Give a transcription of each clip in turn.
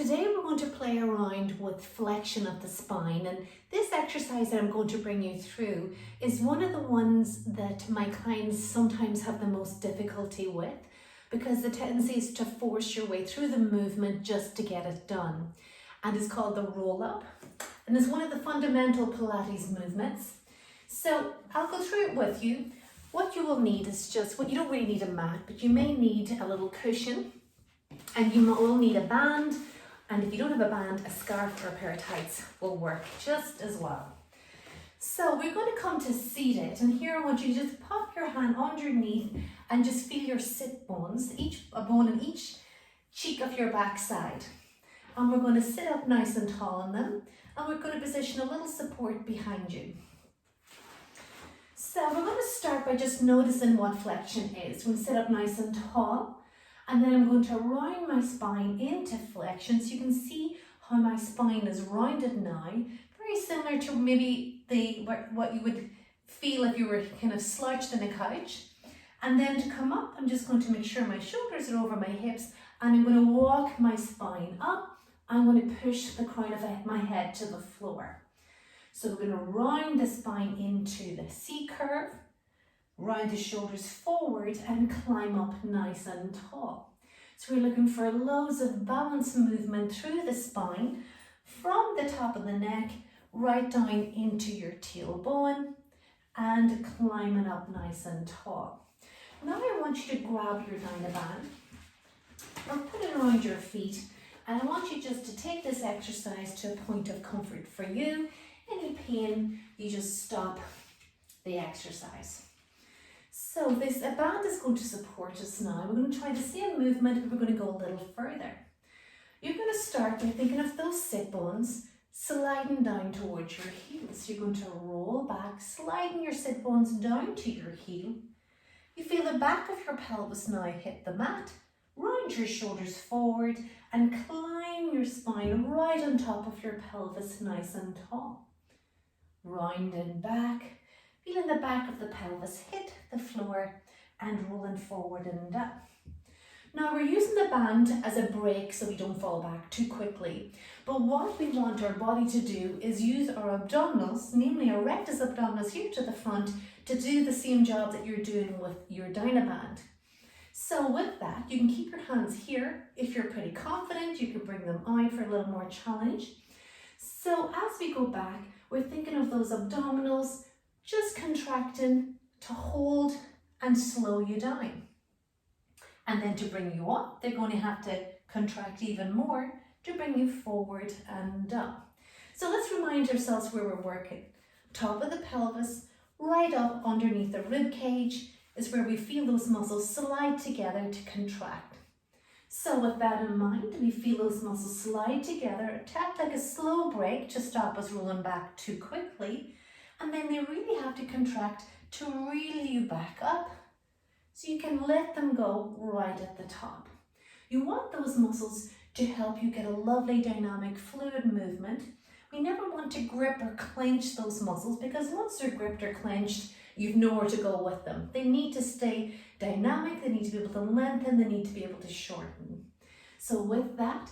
Today we're going to play around with flexion of the spine, and this exercise that I'm going to bring you through is one of the ones that my clients sometimes have the most difficulty with because the tendency is to force your way through the movement just to get it done. And it's called the roll up, and it's one of the fundamental Pilates movements. So I'll go through it with you. What you will need is just, you don't really need a mat, but you may need a little cushion, and you will need a band. And if you don't have a band, a scarf or a pair of tights will work just as well. So we're going to come to seated, and here I want you to just pop your hand underneath and just feel your sit bones, a bone in each cheek of your back side. And we're going to sit up nice and tall on them, and we're going to position a little support behind you. So we're going to start by just noticing what flexion is. We're going to sit up nice and tall. And then I'm going to round my spine into flexion, so you can see how my spine is rounded now. Very similar to maybe what you would feel if you were kind of slouched in a couch. And then to come up, I'm just going to make sure my shoulders are over my hips, and I'm going to walk my spine up. I'm going to push the crown of my head to the floor. So we're going to round the spine into the C curve. Round the shoulders forward and climb up nice and tall. So we're looking for loads of balance movement through the spine from the top of the neck right down into your tailbone and climbing up nice and tall. Now I want you to grab your Dynaband or put it around your feet, and I want you just to take this exercise to a point of comfort for you. Any pain, you just stop the exercise. So this band is going to support us now. We're going to try the same movement, but we're going to go a little further. You're going to start by thinking of those sit bones sliding down towards your heels. You're going to roll back, sliding your sit bones down to your heel. You feel the back of your pelvis now hit the mat. Round your shoulders forward and climb your spine right on top of your pelvis nice and tall. Rounding back. Feeling the back of the pelvis hit the floor and rolling forward and up. Now we're using the band as a brake so we don't fall back too quickly. But what we want our body to do is use our abdominals, namely our rectus abdominis here to the front, to do the same job that you're doing with your Dynaband. So with that, you can keep your hands here. If you're pretty confident, you can bring them out for a little more challenge. So as we go back, we're thinking of those abdominals just contracting to hold and slow you down. And then to bring you up, they're going to have to contract even more to bring you forward and up. So let's remind ourselves where we're working. Top of the pelvis, right up underneath the rib cage is where we feel those muscles slide together to contract. So with that in mind, we feel those muscles slide together, tap like a slow brake to stop us rolling back too quickly. And then they really have to contract to reel you back up so you can let them go right at the top. You want those muscles to help you get a lovely dynamic fluid movement. We never want to grip or clench those muscles because once they're gripped or clenched, you've nowhere to go with them. They need to stay dynamic, they need to be able to lengthen, they need to be able to shorten. So with that,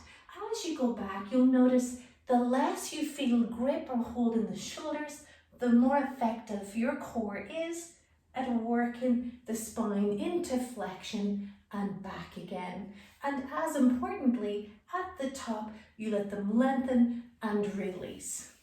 as you go back, you'll notice the less you feel grip or hold in the shoulders, the more effective your core is at working the spine into flexion and back again. And as importantly, at the top, you let them lengthen and release.